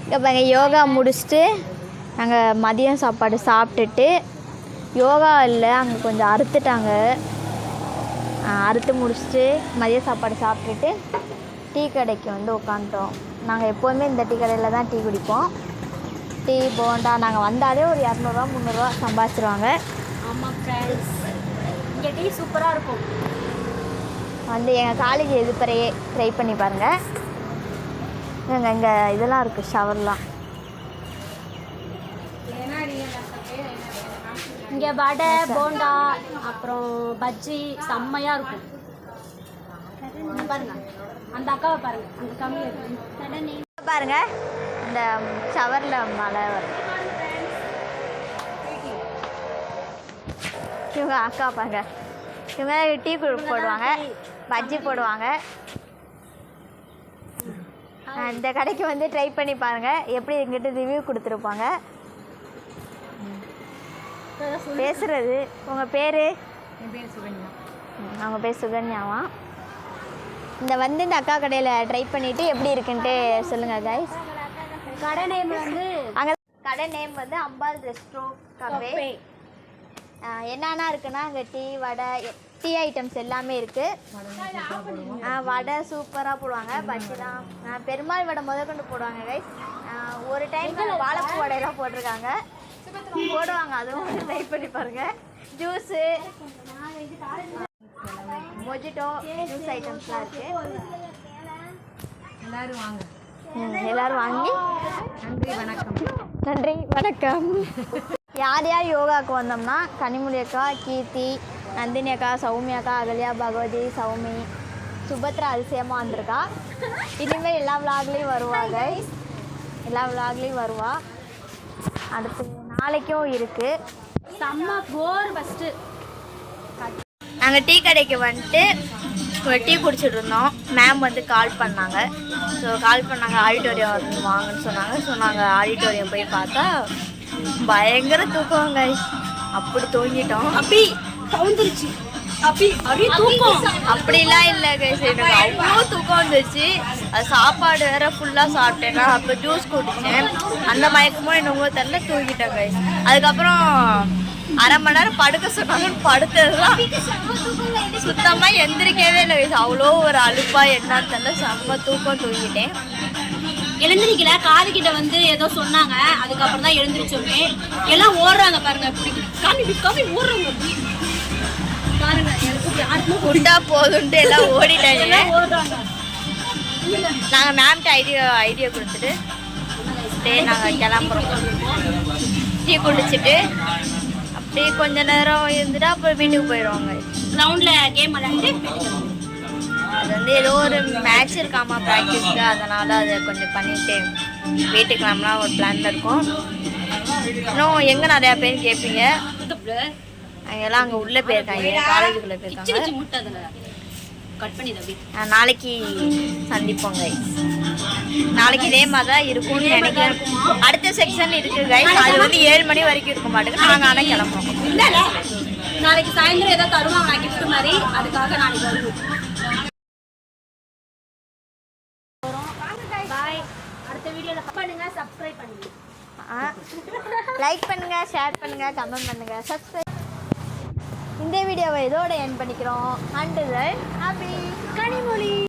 இப்போ பாருங்கள் யோகா முடிச்சுட்டு நாங்கள் மதியம் சாப்பாடு சாப்பிட்டுட்டு யோகா இல்லை அங்கே கொஞ்சம் அறுத்துட்டாங்க. அறுத்து முடிச்சுட்டு மதிய சாப்பாடு சாப்பிட்டுட்டு டீ கடைக்கு வந்து உட்காந்துட்டோம். நாங்கள் எப்போதுமே இந்த டீ கடையில் தான் டீ குடிப்போம். டீ போண்டா நாங்கள் வந்தாலே ஒரு 200 300 சம்பாதிச்சிருவாங்க. ஆமாம் ஃப்ரெண்ட்ஸ், இங்கே டீ சூப்பராக இருக்கும். வந்து எங்கள் காலேஜ் எதிர்ப்பறையே ட்ரை பண்ணி பாருங்கள். இங்கே இதெல்லாம் இருக்குது, ஷவர்லாம். இங்கே வடை போண்டா அப்புறம் பஜ்ஜி செம்மையாக இருக்கும். பாருங்க அந்த அக்காவை பாருங்க, அந்த கம்மி பாருங்க இந்த ஷவரில் மழை வரும். இவங்க அக்கா பாருங்க, இவங்க டீ போடுவாங்க, பஜ்ஜி போடுவாங்க. இந்த கடைக்கு வந்து ட்ரை பண்ணி பாருங்கள், எப்படி எங்கிட்ட ரிவ்யூ கொடுத்துருப்பாங்க. பேசுகிறது உங்கள் பேர்? என் பேர் சுகன்யா. அவங்க பேர் சுகன்யாவா? இந்த அக்கா கடையில் ட்ரை பண்ணிவிட்டு எப்படி இருக்குன்ட்டு சொல்லுங்கள் கைஸ். கடை நேம் வந்து அங்கே கடை நேம் வந்து அம்பாள் ரெஸ்ட்ரோ கஃபே. என்னென்னா இருக்குன்னா அங்கே டீ வடை டீ ஐட்டம்ஸ் எல்லாமே இருக்குது. வடை சூப்பராக போடுவாங்க. பஜ்ஜிலாம் பெருமாள் வடை கொண்டு போடுவாங்க கைஸ். ஒரு டைம் வாழைப்பூ வடையெல்லாம் போட்டிருக்காங்க, போடுவாங்க, அதுவும் ட்ரை பண்ணி பாருங்கள். ஜூஸு மொஜிட்டோ ஜூஸ் ஐட்டம்ஸ்லாம் இருக்குது. எல்லோரும் வாங்கி நன்றி வணக்கம். நன்றி வணக்கம். யார் யார் யோகாவுக்கு வந்தோம்னா கனிமொழி அக்கா, கீர்த்தி, நந்தினி அக்கா, சௌமி அக்கா, அகல்யா, பகவதி, சௌமி, சுபத்ரா அதிசயமாக வந்திருக்கா. இனிமேல் எல்லா விளாக்லேயும் வருவாங்க, எல்லா விளாக்லேயும் வருவா. அடுத்து நாளைக்கும் இருக்குது. செம்ம போர். ஃபஸ்ட்டு நாங்கள் டீ கடைக்கு வந்துட்டு ஒரு டீ குடிச்சிட்டு இருந்தோம். மேம் வந்து கால் பண்ணாங்க. ஸோ கால் பண்ணாங்க, ஆடிட்டோரியம் வந்து வாங்கன்னு சொன்னாங்க. ஸோ நாங்கள் ஆடிட்டோரியம் போய் பார்த்தா பயங்கர தூக்கங்க, அப்படி தூங்கிட்டோம். அப்படி கவுந்துருச்சு, அப்படியே தூக்கம். அப்படிலாம் இல்லை கைஸ், எனக்கு அவ்வளோ தூக்கம் வந்துச்சு. அது சாப்பாடு வேறு ஃபுல்லாக சாப்பிட்டேன்னா, அப்போ ஜூஸ் குடித்தேன். அந்த மயக்கமும் என்னவோ தெரியல, தூங்கிட்டேன் கைஸ். அதுக்கப்புறம் அரை மணி நேரம் படுக்க சொன்னாங்கன்னு படுத்ததுலாம் சுத்தமாக எந்திரிக்கவே இல்லை கைஸ். அவ்வளோ ஒரு அலுப்பாக என்னன்னு தெரியல, செம்ம தூக்கம், தூங்கிட்டேன். எழுந்திரிக்கல, காது கிட்ட வந்து ஏதோ சொன்னாங்க, அதுக்கப்புறம் தான் எழுந்திரிச்சோமே. எல்லாம் ஓடுறாங்க பாருங்க, காமி ஓடுறாங்க பாருங்க. எனக்கு குட்டா போதுன்ட்டு எல்லாம் ஓடிட்டாங்க. ஓடுறாங்க. நாங்கள் மேம்கிட்ட ஐடியா கொடுத்துட்டு நாங்கள் கிளம்புறோம். டீ குடிச்சிட்டு அப்படியே கொஞ்ச நேரம் இருந்துட்டு அப்புறம் வீட்டுக்கு போயிடுவாங்க. கிரவுண்டில் கேம் விளையாண்டு அது வந்து ஏதோ ஒரு மேட்ச் இருக்காமா ப்ராக்டிஸ்க்கு, அதனால் அதை கொஞ்சம் பண்ணிவிட்டு வீட்டுக்கு கிளம்பலாம் ஒரு பிளானில் இருக்கும். இன்னும் எங்கே நிறையா பேர் கேட்பீங்க, அங்கெல்லாம் அங்கே உள்ளே போயிருக்காங்க, காலேஜுக்குள்ளே போயிருக்காங்க. நாளைக்கு சந்திப்போம் கைஸ். நாளைக்கு இதே மாதிரி தான் இருக்கும்னு நினைக்கிறேன். அடுத்த செக்ஷன் இருக்குது கைஸ், அது வந்து 7 மணி வரைக்கும் இருக்க மாட்டேங்குது. நாங்கள் ஆனால் கிளம்புறோம். இல்லை நாளைக்கு சாயந்தரம் ஏதோ தருவாங்க கிஃப்ட் மாதிரி, அதுக்காக நாளைக்கு வருவோம். பாய். அடுத்த வீடியோவில் பண்ணுங்க, சப்ஸ்கிரைப் பண்ணுங்க, லைக் பண்ணுங்க, ஷேர் பண்ணுங்க, கமெண்ட் பண்ணுங்க, சப்ஸ்கிரைப். இந்த வீடியோவை இதோட எண்ட் பண்ணிக்கிறோம். And happy Kanimozhi.